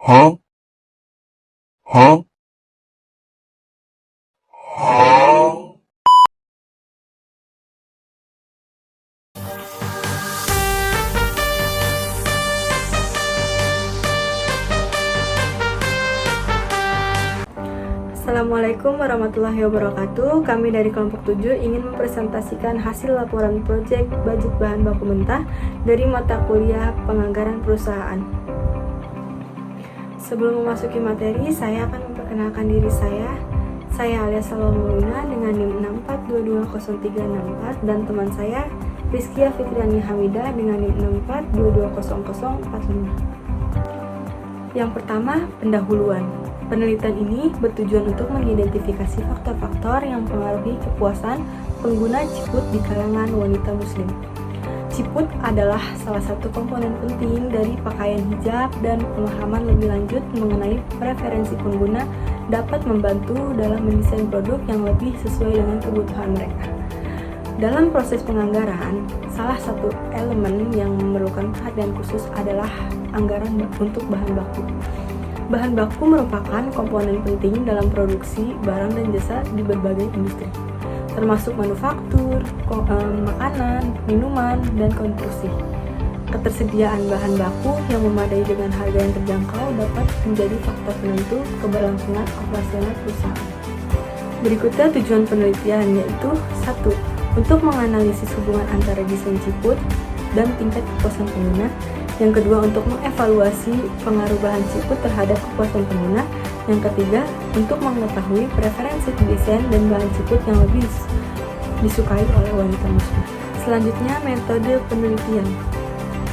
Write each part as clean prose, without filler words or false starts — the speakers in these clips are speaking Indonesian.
Huh? Huh? Huh? Assalamualaikum warahmatullahi wabarakatuh. Kami dari kelompok 7 ingin mempresentasikan hasil laporan proyek budget bahan baku mentah dari mata kuliah penganggaran perusahaan. Sebelum memasuki materi, saya akan memperkenalkan diri saya. Saya Alia Salomuluna dengan NIM 64220364 dan teman saya Rizkia Fitriani Hamidah dengan NIM 64220045. Yang pertama, pendahuluan. Penelitian ini bertujuan untuk mengidentifikasi faktor-faktor yang mempengaruhi kepuasan pengguna ciput di kalangan wanita muslim. Ciput adalah salah satu komponen penting dari pakaian hijab dan pemahaman lebih lanjut mengenai preferensi pengguna dapat membantu dalam mendesain produk yang lebih sesuai dengan kebutuhan mereka. Dalam proses penganggaran, salah satu elemen yang memerlukan perhatian khusus adalah anggaran untuk bahan baku. Bahan baku merupakan komponen penting dalam produksi barang dan jasa di berbagai industri, termasuk manufaktur, makanan, minuman, dan konstruksi. Ketersediaan bahan baku yang memadai dengan harga yang terjangkau dapat menjadi faktor penentu keberlangsungan operasional perusahaan. Berikutnya tujuan penelitian yaitu 1. Untuk menganalisis hubungan antara desain ciput dan tingkat kepuasan pengguna. Yang kedua, untuk mengevaluasi pengaruh bahan ciput terhadap kepuasan pengguna. Yang ketiga, untuk mengetahui preferensi desain dan bahan ciput yang lebih disukai oleh wanita muslim. Selanjutnya, metode penelitian.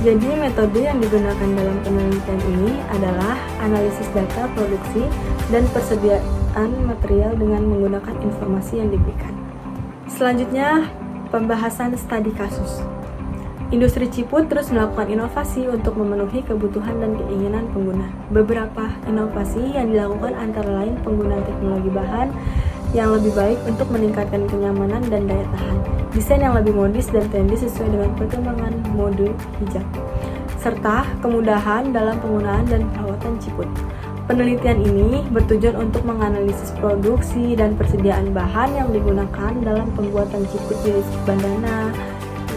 Jadi, metode yang digunakan dalam penelitian ini adalah analisis data produksi dan persediaan material dengan menggunakan informasi yang diberikan. Selanjutnya, pembahasan studi kasus. Industri ciput terus melakukan inovasi untuk memenuhi kebutuhan dan keinginan pengguna. Beberapa inovasi yang dilakukan antara lain penggunaan teknologi bahan yang lebih baik untuk meningkatkan kenyamanan dan daya tahan, desain yang lebih modis dan trendy sesuai dengan perkembangan mode hijab, serta kemudahan dalam penggunaan dan perawatan ciput. Penelitian ini bertujuan untuk menganalisis produksi dan persediaan bahan yang digunakan dalam pembuatan ciput jenis bandana,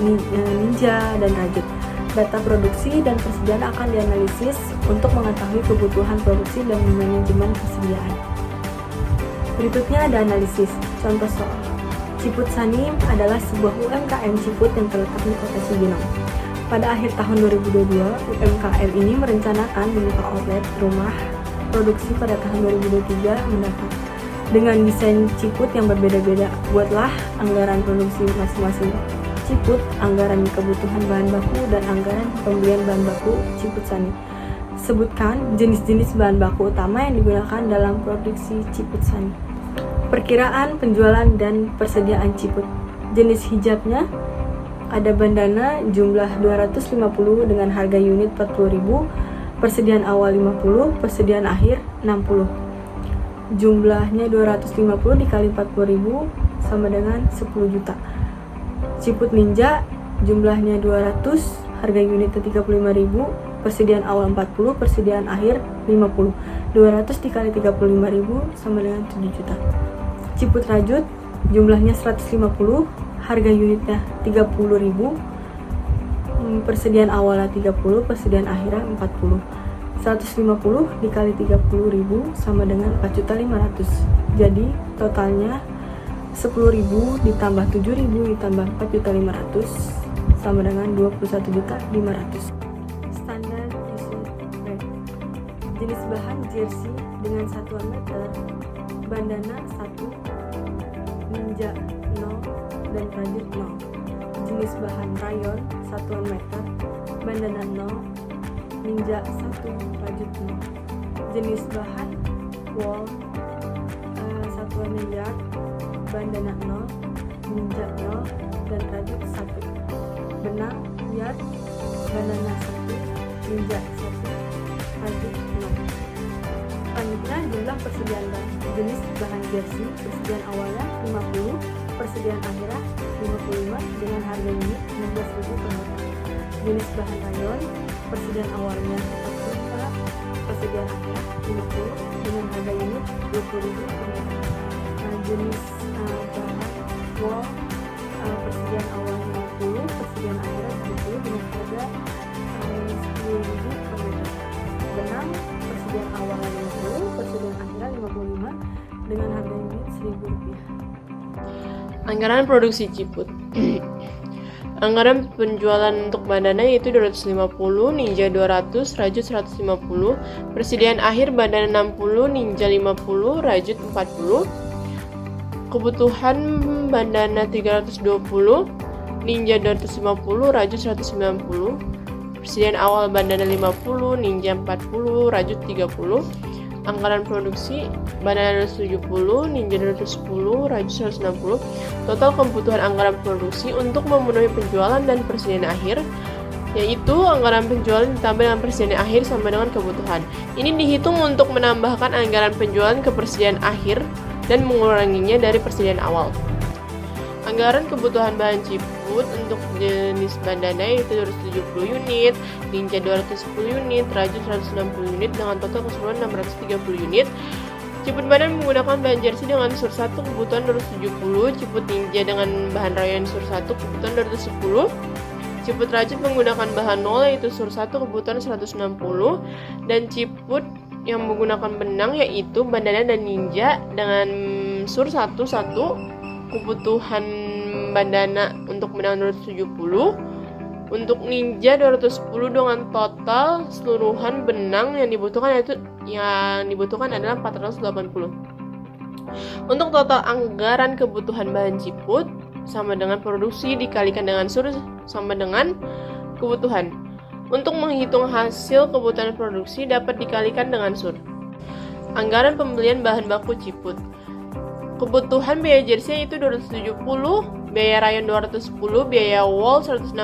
ninja, dan rajut. Data produksi dan persediaan akan dianalisis untuk mengetahui kebutuhan produksi dan manajemen persediaan. Berikutnya ada analisis. Contoh soal. Ciput Sanim adalah sebuah UMKM ciput yang terletak di Kota Cibinong. Pada akhir tahun 2022, UMKM ini merencanakan membuka outlet rumah produksi pada tahun 2023 mendatang. Dengan desain ciput yang berbeda-beda, buatlah anggaran produksi masing-masing ciput, anggaran kebutuhan bahan baku, dan anggaran pembelian bahan baku ciput Sanim. Sebutkan jenis-jenis bahan baku utama yang digunakan dalam produksi ciput Sanim. Perkiraan penjualan dan persediaan ciput. Jenis hijabnya ada bandana jumlah 250 dengan harga unit 40.000, persediaan awal 50, persediaan akhir 60. Jumlahnya 250 dikali 40.000 sama dengan 10 juta. Ciput Ninja jumlahnya 200, harga unitnya 35.000, persediaan awal 40, persediaan akhir 50. 200 dikali 35.000 sama dengan 7 juta. Ciput Rajut jumlahnya 150, harga unitnya 30.000, persediaan awalnya 30, persediaan akhirnya 40. 150 dikali 30.000 sama dengan 4.500. Jadi totalnya 10.000 ditambah 7.000 ditambah 4.500 sama dengan 21.500. Standar desain brand. Jenis bahan jersey dengan satuan meter, bandana 1, ninja 0, dan rajut 0. Jenis bahan rayon satuan meter, bandana 0, ninja 1, rajut 0. Jenis bahan wool satuannya yard, bandana 0, ninja 0, dan rajut 1. Benang yard, bandana 1, ninja 1, rajut 0. Selanjutnya jumlah persediaan bahan. Jenis bahan jersey, persediaan awalnya 50, persediaan akhirnya 55 dengan harga unit 16.000 per meter. Jenis bahan rayon, persediaan awalnya 45, Persediaan akhir 50 dengan harga unit 20.000 per meter. Jenis bahan wall persediaan awal 50, persediaan akhir 70 dengan harga 10.000 per meter. Benang persediaan awal 50, persediaan akhir 55 dengan harga unit Rp1.000. Anggaran produksi Ciput. Anggaran penjualan untuk bandana yaitu 250, Ninja 200, Rajut 150, persediaan akhir bandana 60, Ninja 50, Rajut 40. Kebutuhan bandana 320, Ninja 250, Rajut 190, persediaan awal bandana 50, Ninja 40, Rajut 30. Anggaran produksi bandana 270, Ninja 210, Rajut 160. Total kebutuhan anggaran produksi untuk memenuhi penjualan dan persediaan akhir yaitu anggaran penjualan ditambah dengan persediaan akhir sama dengan kebutuhan. Ini dihitung untuk menambahkan anggaran penjualan ke persediaan akhir dan menguranginya dari persediaan awal. Anggaran kebutuhan bahan Ciput untuk jenis bandana yaitu 270 unit, Ninja 210 unit, Rajut 160 unit dengan total keseluruhan 630 unit. Ciput bandana menggunakan bahan jersey dengan sur 1 kebutuhan 270, Ciput Ninja dengan bahan rayon sur 1 kebutuhan 210. Ciput Rajut menggunakan bahan nol yaitu sur 1 kebutuhan 160 dan Ciput yang menggunakan benang yaitu bandana dan Ninja dengan sur 1 kebutuhan bandana untuk benang 270, untuk Ninja 210 dengan total keseluruhan benang yang dibutuhkan adalah 480. Untuk total anggaran kebutuhan bahan Ciput sama dengan produksi dikalikan dengan sur sama dengan kebutuhan. Untuk menghitung hasil kebutuhan produksi dapat dikalikan dengan sur. Anggaran pembelian bahan baku Ciput. Kebutuhan biaya jersey itu 270, biaya rayon 210, biaya wol 160,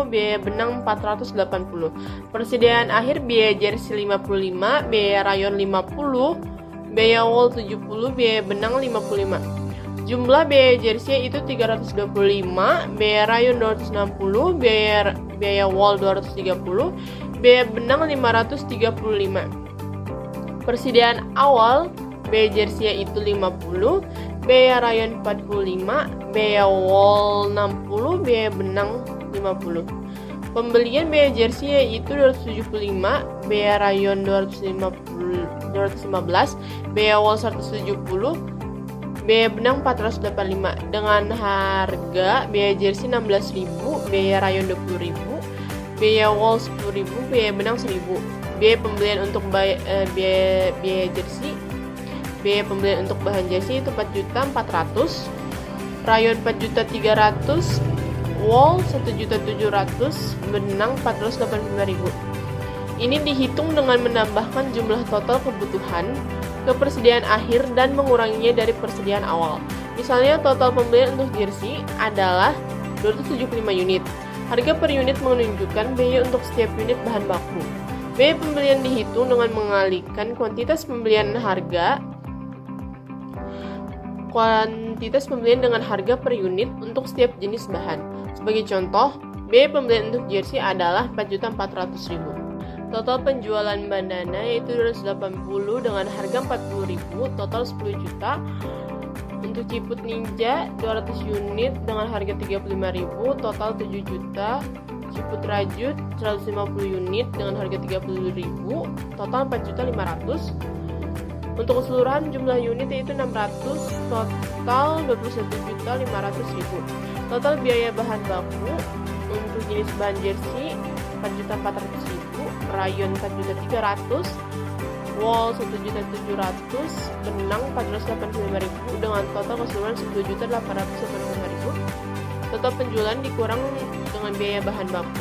biaya benang 480. Persediaan akhir biaya jersey 55, biaya rayon 50, biaya wol 70, biaya benang 55. Jumlah biaya jersey itu 325, biaya rayon 260, biaya wol 230, biaya benang 535. Persediaan awal biaya jersey itu 50, biaya rayon 45, biaya wol 60, biaya benang 50. Pembelian biaya jersey yaitu 275, biaya rayon 215, biaya wol 170, biaya benang 485 dengan harga biaya jersey 16.000, biaya rayon 20.000, biaya wol 10.000, biaya benang 1.000. Biaya pembelian untuk biaya jersey. Biaya pembelian untuk bahan jersey itu 4.400.000, rayon 4.300.000, wol 1.700.000, benang 485.000. Ini dihitung dengan menambahkan jumlah total kebutuhan ke persediaan akhir dan menguranginya dari persediaan awal. Misalnya total pembelian untuk jersey adalah 275 unit. Harga per unit menunjukkan biaya untuk setiap unit bahan baku. Biaya pembelian dihitung dengan mengalihkan kuantitas pembelian dengan harga per unit untuk setiap jenis bahan. Sebagai contoh, biaya pembelian untuk jersey adalah 4.400.000. Total penjualan bandana yaitu 280 dengan harga 40.000, total 10 juta. Untuk Ciput Ninja 200 unit dengan harga 35.000, total 7 juta. Ciput Rajut 150 unit dengan harga 30.000, total 4.500.000. Untuk keseluruhan jumlah unit yaitu 600, total 21.500.000. Total biaya bahan baku untuk jenis bahan jersey 4.400.000, rayon 4.300.000, wol 1.700.000, benang 485.000 dengan total keseluruhan 10.885.000. Total penjualan dikurang dengan biaya bahan baku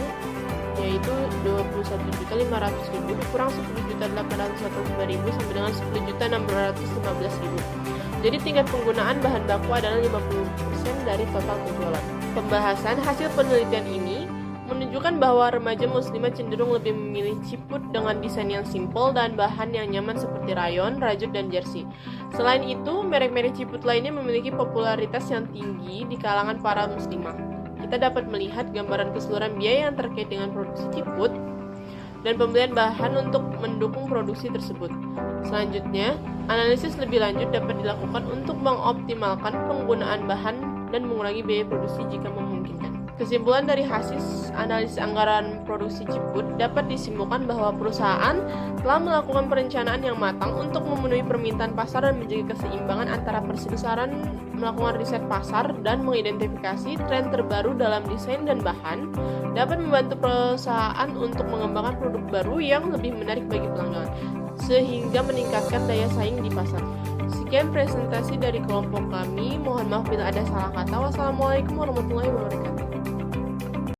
yaitu 21.500.000 dikurang 10.885.000 sama dengan 10.615.000. Jadi tingkat penggunaan bahan baku adalah 50% dari total penjualan. Pembahasan hasil penelitian ini menunjukkan bahwa remaja muslimah cenderung lebih memilih Ciput dengan desain yang simpel dan bahan yang nyaman seperti rayon, rajut, dan jersey. Selain itu, merek-merek Ciput lainnya memiliki popularitas yang tinggi di kalangan para muslimah. Kita dapat melihat gambaran keseluruhan biaya yang terkait dengan produksi Ciput. dan pembelian bahan untuk mendukung produksi tersebut. Selanjutnya, analisis lebih lanjut dapat dilakukan untuk mengoptimalkan penggunaan bahan dan mengurangi biaya produksi jika memungkinkan. Kesimpulan dari hasil analisis anggaran produksi Ciput dapat disimpulkan bahwa perusahaan telah melakukan perencanaan yang matang untuk memenuhi permintaan pasar dan menjaga keseimbangan antara persebaran, melakukan riset pasar, dan mengidentifikasi tren terbaru dalam desain dan bahan, dapat membantu perusahaan untuk mengembangkan produk baru yang lebih menarik bagi pelanggan, sehingga meningkatkan daya saing di pasar. Sekian presentasi dari kelompok kami. Mohon maaf bila ada salah kata. Wassalamualaikum warahmatullahi wabarakatuh.